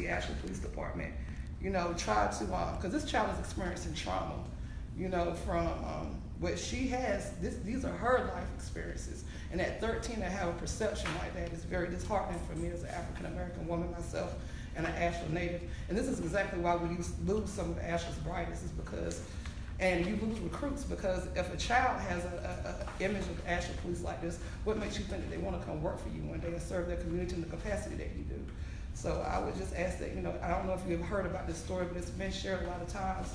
see Asheville Police Department, try to, because this child is experiencing trauma, from what she has. These are her life experiences. And at 13, to have a perception like that is very disheartening for me as an African American woman myself and an Asheville native. And this is exactly why we lose some of Asheville's brightest, is because, and you lose recruits, because if a child has a image of Asheville Police like this, what makes you think that they want to come work for you one day and serve their community in the capacity that you do? So I would just ask that, I don't know if you've heard about this story, but it's been shared a lot of times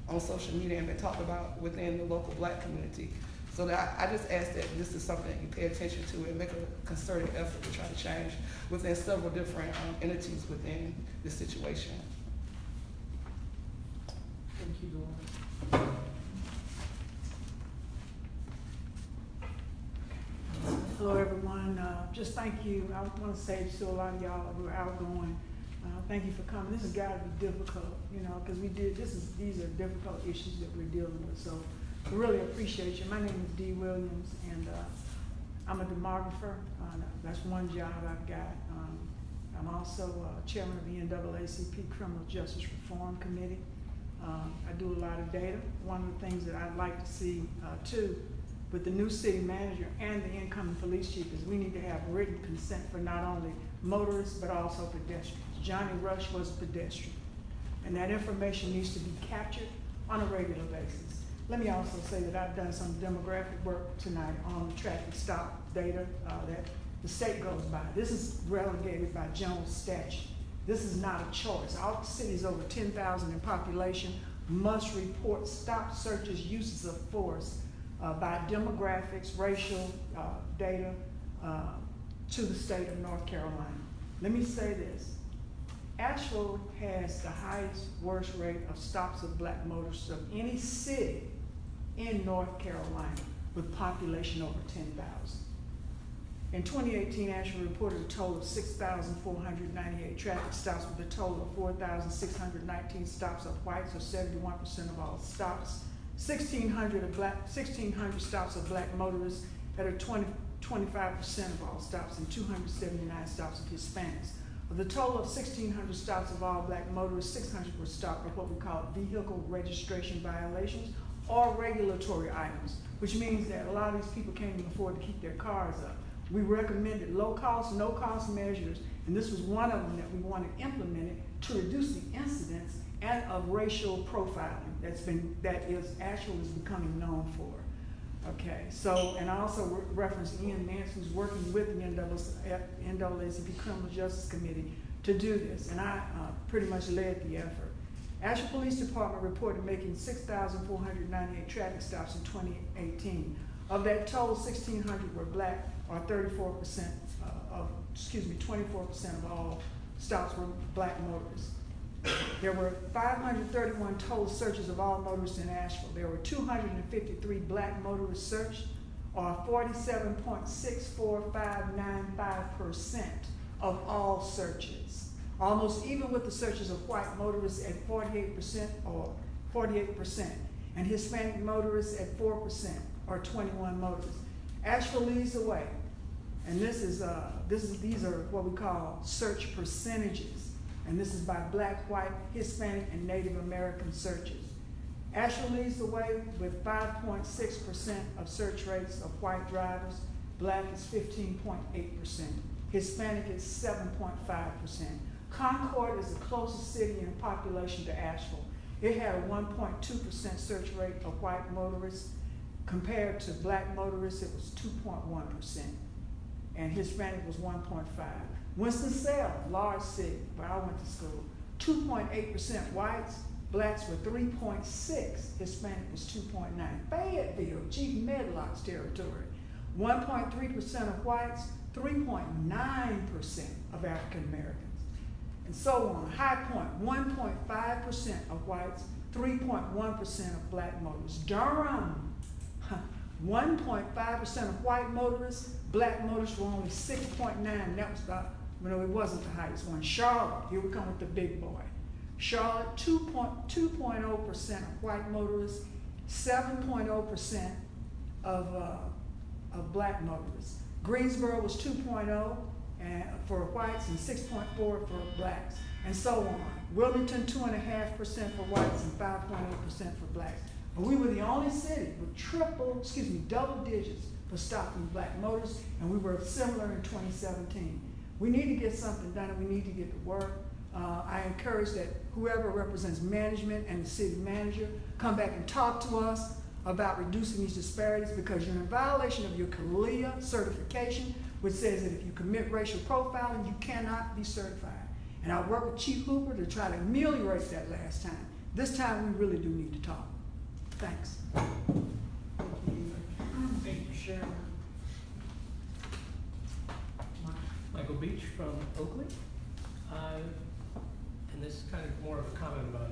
on social media and been talked about within the local Black community. So that I just ask that this is something that you pay attention to and make a concerted effort to try to change within several different entities within this situation. Thank you, Laura. Hello, everyone. Just thank you. I want to say to a lot of y'all who are outgoing, thank you for coming. This has got to be difficult, because these are difficult issues that we're dealing with. So I really appreciate you. My name is Dee Williams, and I'm a demographer. That's one job I've got. I'm also chairman of the NAACP Criminal Justice Reform Committee. I do a lot of data. One of the things that I'd like to see too, with the new city manager and the incoming police chief, is we need to have written consent for not only motorists but also pedestrians. Johnny Rush was a pedestrian, and that information needs to be captured on a regular basis. Let me also say that I've done some demographic work tonight on traffic stop data that the state goes by. This is relegated by Jones statute. This is not a choice. All cities over 10,000 in population must report stop searches, uses of force by demographics, racial data to the state of North Carolina. Let me say this. Asheville has the highest worst rate of stops of Black motorists of any city in North Carolina with population over 10,000. In 2018, Asheville reported a total of 6,498 traffic stops with a total of 4,619 stops of whites, or 71% of all stops. 1,600 stops of Black motorists that are 25% of all stops, and 279 stops of Hispanics. Of the total of 1,600 stops of all Black motorists, 600 were stopped for what we call vehicle registration violations or regulatory items, which means that a lot of these people can't even afford to keep their cars up. We recommended low-cost, no-cost measures, and this was one of them that we wanted implemented to reduce the incidence and of racial profiling Asheville is becoming known for. Okay, so, and I also referenced Ian Nance, who's working with the NAACP Criminal Justice Committee to do this, and I pretty much led the effort. Asheville Police Department reported making 6,498 traffic stops in 2018. Of that total, 1,600 were Black, or 24% 24% of all stops were Black motorists. There were 531 total searches of all motorists in Asheville. There were 253 Black motorists searched, or 47.64595% of all searches. Almost even with the searches of white motorists at 48%, and Hispanic motorists at 4%, or 21 motorists. Asheville leads the way, and these are what we call search percentages, and this is by Black, white, Hispanic, and Native American searches. Asheville leads the way with 5.6% of search rates of white drivers. Black is 15.8%. Hispanic is 7.5%. Concord is the closest city in population to Asheville. It had a 1.2% search rate of white motorists. Compared to Black motorists, it was 2.1%, and Hispanic was 1.5%. Winston-Salem, large city where I went to school, 2.8% whites, Blacks were 3.6%, Hispanic was 2.9%. Fayetteville, Chief Medlock's territory, 1.3% of whites, 3.9% of African Americans, and so on. High Point, 1.5% of whites, 3.1% of Black motorists. Durham, 1.5% of white motorists, Black motorists were only 6.9%. That was it wasn't the highest one. Charlotte, here we come with the big boy. Charlotte, 2.0% of white motorists, 7.0% of Black motorists. Greensboro was 2.0%, and for whites and 6.4 for blacks, and so on. Wilmington 2.5% for whites and 5.8% for blacks. But we were the only city with double digits for stopping black motorists, and we were similar in 2017. We need to get something done, and we need to get to work. I encourage that whoever represents management and the city manager come back and talk to us about reducing these disparities, because you're in violation of your CALEA certification, which says that if you commit racial profiling, you cannot be certified. And I worked with Chief Hooper to try to ameliorate that last time. This time, we really do need to talk. Thanks. Thank you, Sharon. Michael Beach from Oakley. And this is kind of more of a comment about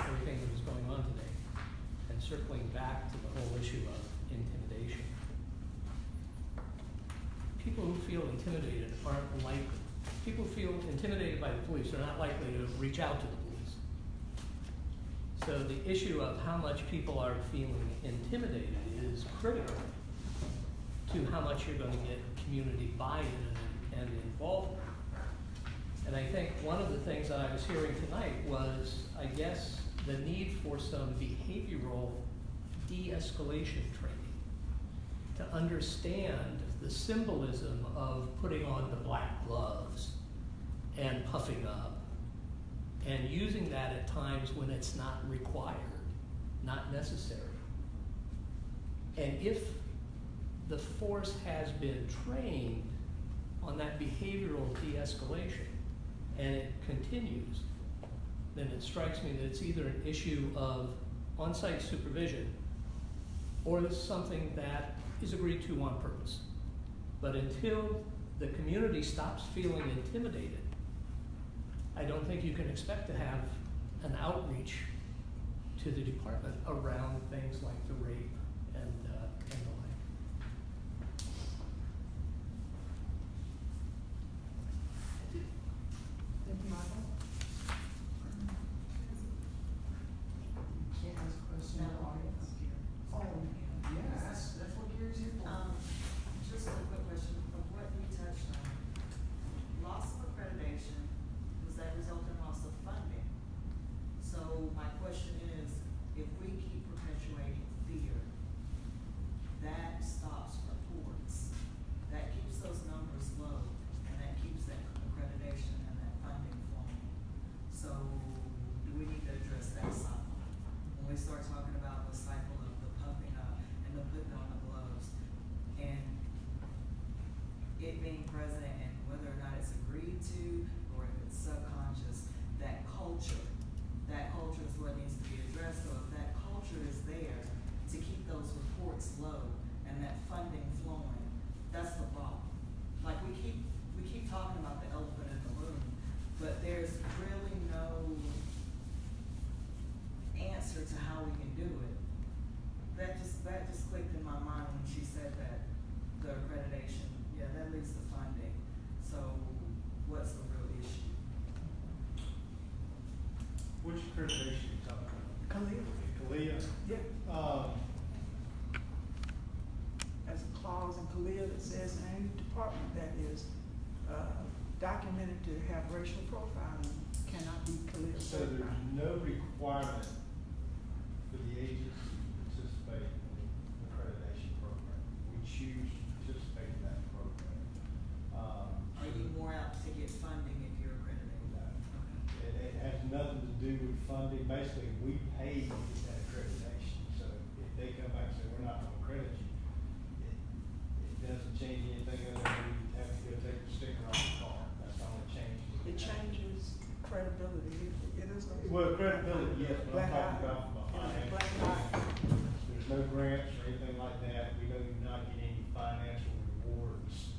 everything that was going on today, and circling back to the whole issue of intimidation. People who feel intimidated aren't likely. People who feel intimidated by the police are not likely to reach out to the police. So the issue of how much people are feeling intimidated is critical to how much you're going to get community buy-in and involvement. And I think one of the things that I was hearing tonight was, I guess, the need for some behavioral de-escalation training to understand the symbolism of putting on the black gloves and puffing up and using that at times when it's not required, not necessary. And if the force has been trained on that behavioral de-escalation and it continues, then it strikes me that it's either an issue of on-site supervision or it's something that is agreed to on purpose. But until the community stops feeling intimidated, I don't think you can expect to have an outreach to the department around things like the rape and the like. Thank you, Michael. Can't ask a question in the audience. Oh, yeah, that's what Gary's here for. Just a quick question of what you touched on. Loss of accreditation, does that result in loss of funding? So my question is, if we keep perpetuating fear, that stops reports, that keeps those numbers low, and that keeps that accreditation and that funding flowing. So do we need to address that cycle? When we start talking about the cycle of the puffing up and the putting on the gloves, and it being present, and whether or not it's agreed to or if it's subconscious, that culture is what needs to be addressed. So if that culture is there to keep those reports low and that funding flowing, that's the problem. Like we keep talking about the elephant in the room, but there's really no answer to how we can do it. That just clicked in my mind when she said that the accreditation, yeah, that leads to funding. So what's the real issue? Which accreditation are you talking about? CALEA. CALEA? Yeah. There's a clause in CALEA that says any department that is documented to have racial profiling cannot be CALEA So certified. there's no requirement for the agency to participate in the accreditation program. We choose to participate in that program. Are you more out to get funding if you're accredited? No. Okay. It has nothing to do with funding. Basically, we pay to get that accreditation. So if they come back and say, we're not going to accredit you, it doesn't change anything other than we have to go take the sticker off the car. That's the only change. It changes credibility. It is. Well, credibility, yes, but I'm talking about from a financial Black eye. standpoint. There's no grants or anything like that. We do not get any financial rewards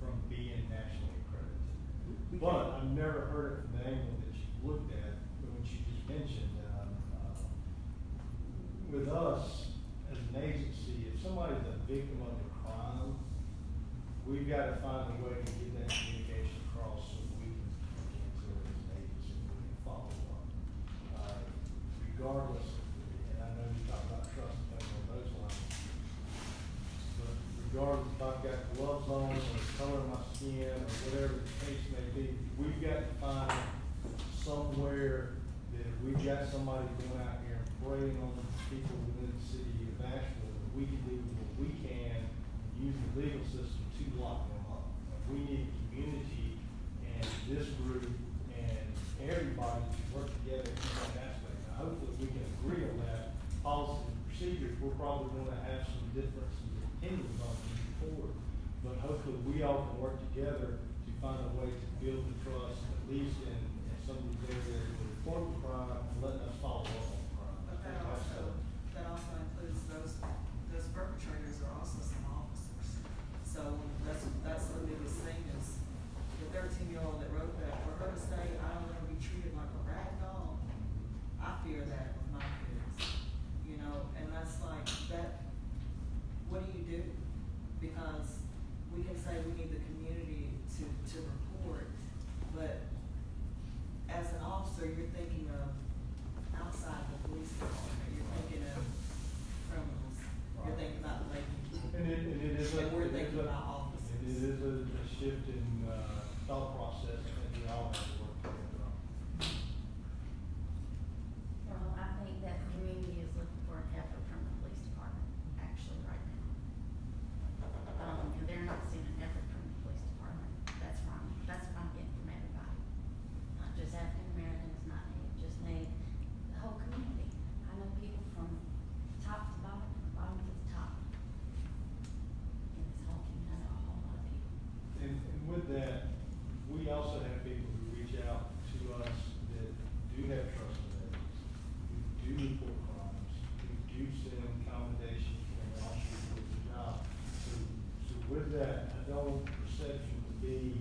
from being nationally accredited. But I've never heard it from the angle that you looked at, which you just mentioned. With us as an agency, if somebody's a victim of a crime, we've got to find a way to get that communication across so we can look into it as an agency and we can follow up. Regardless, and I know you talk about trust and things on those lines, but regardless if I've got gloves on or the color of my weekend or whatever the case may be, we've got to find somewhere that if we've got somebody going out here and preying on the people within the city of Asheville, that we can do what we can, use the legal system to lock them up. We need community and this group and everybody to work together in that aspect. Now, hopefully, we can agree on that policy and procedures. We're probably gonna have some differences of opinions on moving forward. But hopefully, we all can work together to find a way to build the trust, at least in some of these areas where we report the crime and letting us follow up on the crime. But that also includes those perpetrators are also some officers. So that's the biggest thing is the 13-year-old that wrote that, for her to say, I don't wanna be treated like a rag doll, I fear that with my kids, you know, and that's like, that, what do you do? Because we can say we need the community to report, but as an officer, you're thinking of outside the police department, you're thinking of criminals, you're thinking about making. And it is And we're thinking about officers. It is a shift in, thought process that we all have to work together on. Well, I think that the community is looking for an effort from the police department, actually, right now. And they're not seeing an effort from the police department. That's wrong. That's what I'm getting from everybody. Not just African Americans, not me, just me, the whole community. I know people from top to bottom, from bottom to the top. In this whole community, I know a whole lot of people. And with that, we also have people who reach out to us that do have trust in us, who do report crimes, who do send commendations when they actually do the job. So with that, I don't want the perception to be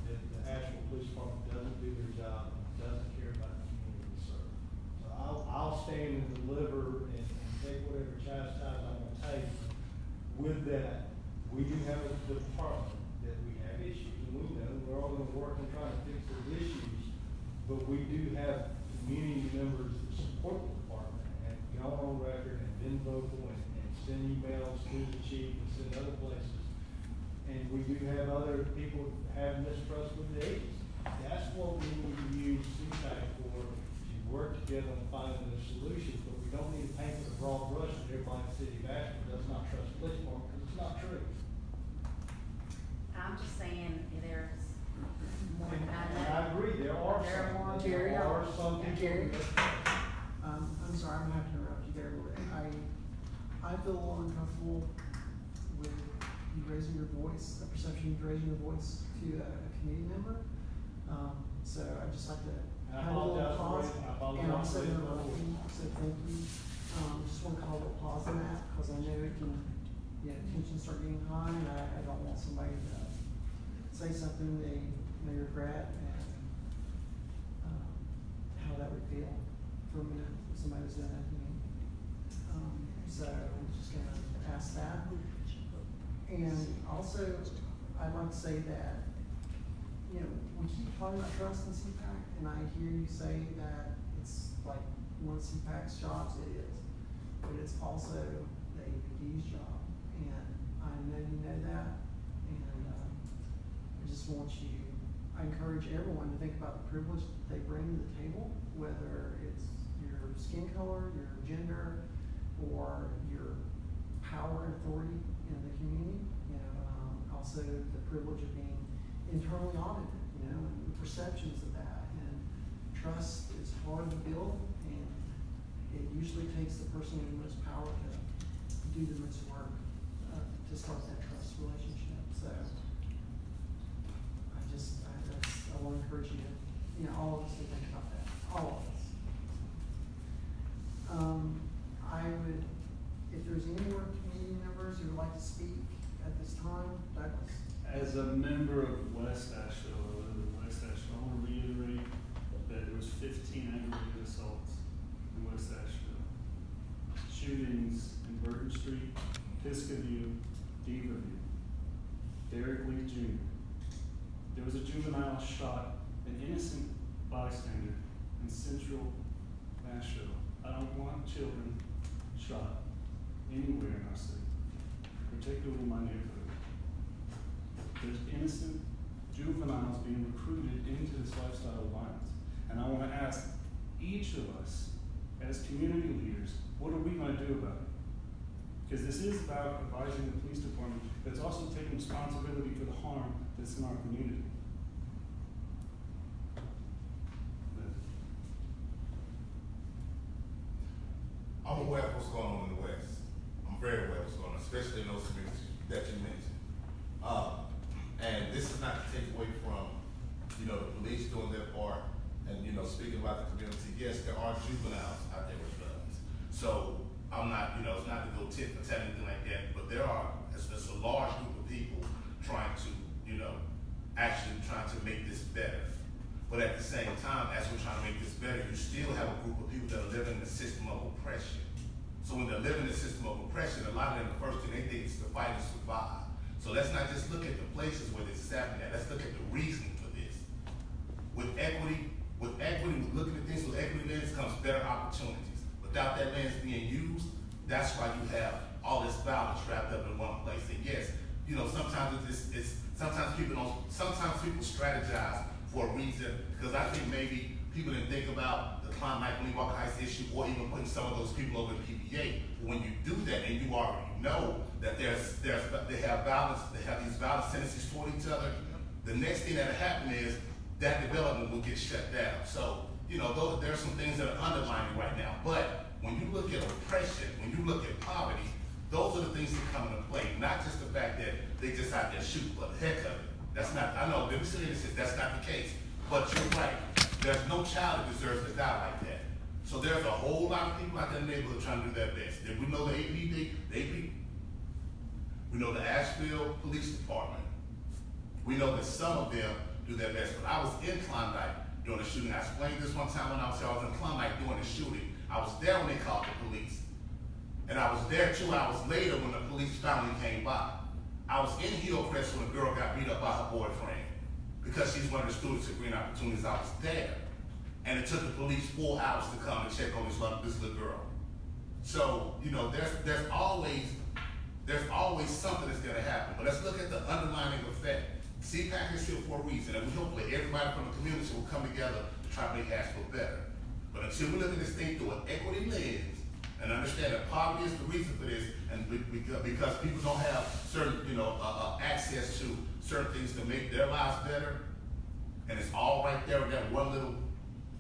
that the Asheville Police Department doesn't do their job, doesn't care about the community they serve. So I'll stand and deliver and take whatever chastisement I'm gonna take. With that, we do have a department that we have issues, and we know we're all gonna work and try to fix those issues, but we do have community members that support the department and gone on record and been vocal and send emails to the chief and send other places. And we do have other people have mistrust with the agency. That's what we need to use CPAC for, to work together on finding the solutions, but we don't need to paint with a broad brush that everybody in the city of Asheville does not trust the police department, because it's not true. I'm just saying, there's more than I And know. I agree, there are There are more. some, there are some people. Jerry? that- I'm sorry, I'm gonna have to interrupt you there, but I feel a little uncomfortable with you raising your voice, the perception of raising your voice to a community member. So I'd just like to And I have a little apologize for pause. raising- I apologize And for also, raising my voice. so thank you. Just wanna call a little pause on that, cause I know it can, tensions start getting high, and I don't want somebody to say something they may regret, and, how that would feel for a minute, if somebody was doing that to me. So I'm just gonna ask that. And also, I'd like to say that, we keep talking about trust in CPAC, and I hear you say that it's like one of CPAC's jobs, it is. But it's also the APD's job, and I know you know that, and, I just want I encourage everyone to think about the privilege that they bring to the table, whether it's your skin color, your gender, or your power and authority in the community. Also the privilege of being internally audited, and the perceptions of that. And trust is hard to build, and it usually takes the person with the most power to do the most work to start that trust relationship. So I want to encourage you, all of us to think about that, all of us. I would, if there's any more community members who would like to speak at this time, Douglas. As a member of West Asheville, I live in West Asheville, I want to reiterate that there was 15 aggravated assaults in West Asheville. Shootings in Burton Street, Piscaview, Beaverview, Derek Lee Jr. There was a juvenile shot, an innocent bystander in central Asheville. I don't want children shot anywhere in our city, particularly in my neighborhood. There's innocent juveniles being recruited into this lifestyle of violence. And I wanna ask each of us, as community leaders, what are we gonna do about it? Because this is about advising the police department, but it's also taking responsibility for the harm that's in our community. I'm aware of what's going on in the West. I'm very aware of what's going on, especially in those communities that you mentioned. And this is not to take away from, the police doing their part and, speaking about the community. Yes, there are juveniles out there with guns. So I'm not, it's not to go tit for tat, anything like that, but it's a large group of people trying to, actually trying to make this better. But at the same time, as we're trying to make this better, you still have a group of people that are living in the system of oppression. So when they're living in the system of oppression, a lot of them, the first thing they think is to fight and survive. So let's not just look at the places where this is happening at, let's look at the reasoning for this. With equity, with looking at things with equity lens comes better opportunities. Without that lens being used, that's why you have all this violence wrapped up in one place. And yes, sometimes sometimes people strategize for a reason, because I think maybe people didn't think about the Klondike Lee Walker Heights issue or even putting some of those people over in PPA. But when you do that and you already know that they have violence, they have these violent tendencies toward each other, the next thing that'll happen is that development will get shut down. So, there's some things that are underlining right now. But when you look at oppression, when you look at poverty, those are the things that come into play, not just the fact that they just out there shooting for the heck of it. That's not, I know, that's not the case. But you're right, there's no child that deserves to die like that. So there's a whole lot of people out there in the neighborhood trying to do their best. And we know the APD, we know the Asheville Police Department. We know that some of them do their best. But I was in Klondike during the shooting. I explained this one time when I was in Klondike during the shooting. I was there when they called the police. And I was there 2 hours later when the police finally came by. I was in Hillcrest when a girl got beat up by her boyfriend because she's one of the students at Green Opportunities. I was there. And it took the police 4 hours to come and check on this little girl. So, there's always something that's gonna happen. But let's look at the underlying effect. CPAC is here for a reason, and we hopefully everybody from the community will come together to try to make Asheville better. But until we look at this thing through an equity lens and understand that poverty is the reason for this, and because people don't have certain, access to certain things to make their lives better, and it's all right there in that one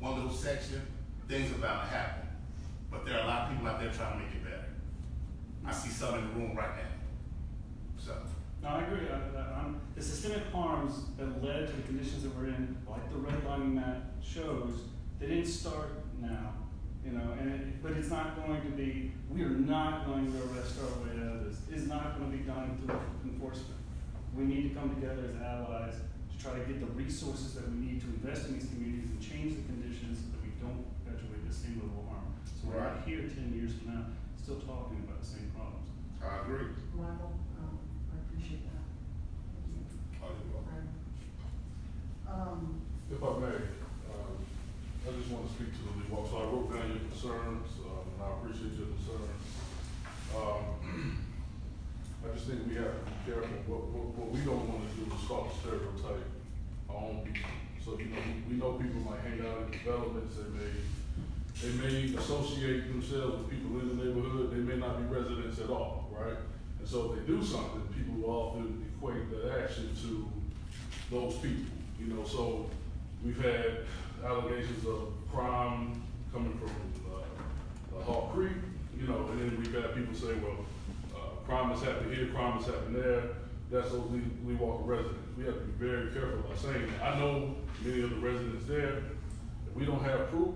little section, things are bound to happen. But there are a lot of people out there trying to make it better. I see some in the room right now. So. No, I agree. The systemic harms that led to the conditions that we're in, like the redlining map shows, they didn't start now, but it's not going to be, we are not going to arrest our way out of this. It's not going to be done through enforcement. We need to come together as allies to try to get the resources that we need to invest in these communities and change the conditions so that we don't perpetuate the same level of harm. So we're not here 10 years from now still talking about the same problems. I agree. Michael, I appreciate that. Thank you. Oh, you're welcome. If I may, I just want to speak to the Lee Walk. So I wrote down your concerns, and I appreciate your concerns. I just think we have to be careful. What we don't want to do is start to stereotype our own people. So, we know people might hang out in developments, they may associate themselves with people in the neighborhood, they may not be residents at all, right? And so if they do something, people will often equate that action to those people, so we've had allegations of crime coming from Hawk Creek, and then we've had people say, well, crime has happened here, crime has happened there, that's those Lee Walker residents. We have to be very careful about saying that. I know many of the residents there, if we don't have proof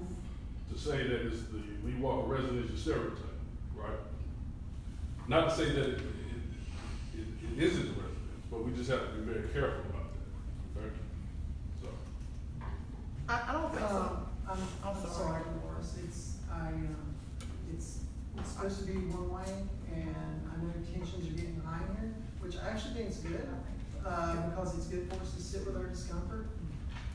to say that it's the Lee Walker residents, you stereotype, right? Not to say that it isn't the residents, but we just have to be very careful about that, okay? So. I don't think so. I'm sorry, Morris, it's supposed to be one way, and I know tensions are getting higher, which I actually think is good, because it's good for us to sit with our discomfort.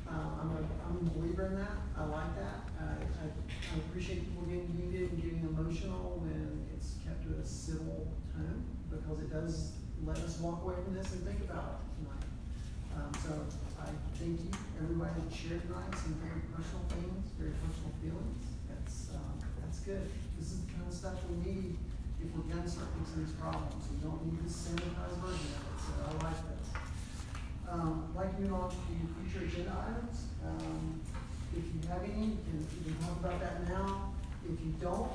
I'm a believer in that. I like that. I appreciate people getting heated and getting emotional when it's kept to a civil tone, because it does let us walk away from this and think about it tonight. So I thank you, everybody that shared tonight, some very personal things, very personal feelings. That's good. This is the kind of stuff we need if we're gonna start fixing these problems. We don't need this sanitized version of it, so I like this. I'd like to move on to future agenda items. If you have any, you can talk about that now. If you don't,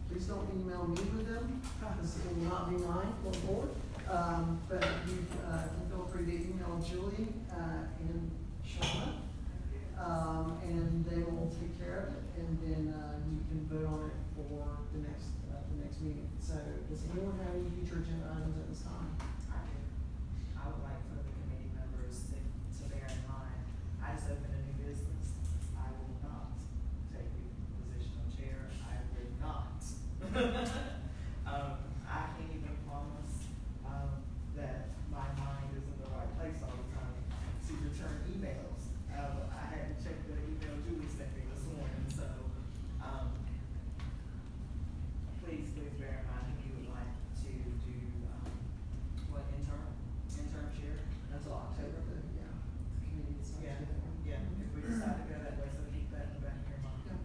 please don't email me with them, because it will not be mine going forward. But you can feel free to email Julie and Shauna, and they will take care of it, and then you can vote on it for the next meeting. So does anyone have any future agenda items at this time? I would like for the committee members to bear in mind, I just opened a new business. I will not take the position of chair. I will not. I can't even promise, that my mind is in the right place all the time to return emails. I hadn't checked the email Julie sent me this morning, so, please bear in mind, if you would like to do, interim chair until October. Yeah, the committee is. Yeah, if we decide to go that way, so keep that in the back of your mind.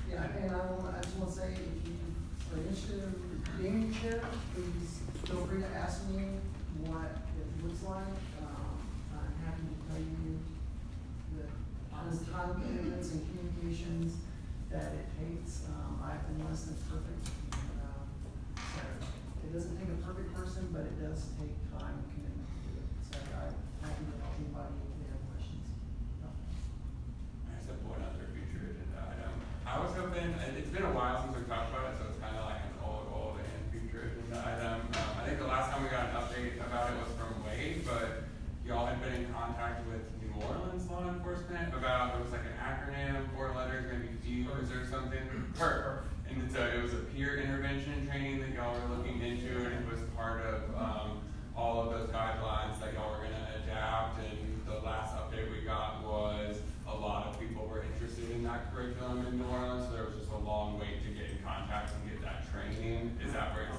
Yeah, and I just wanna say, if you are interested in being chair, please feel free to ask me what it looks like. I'm happy to tell you the kind of time commitments and communications that it takes. I've been less than perfect. So it doesn't take a perfect person, but it does take time and commitment to do it. So I'm happy to help anybody if they have questions. I just have one other future agenda item. I was hoping, and it's been a while since we talked about it, so it's kind of like an old and future agenda item. I think the last time we got an update about it was from Wade, but y'all had been in contact with New Orleans law enforcement about, it was like an acronym, 4 letters, maybe FUSE or something. PERF. And so it was a peer intervention training that y'all were looking into, and it was part of all of those guidelines that y'all were gonna adapt. And the last update we got was a lot of people were interested in that curriculum in New Orleans, so there was just a long wait to get in contact and get that training. Is that where it's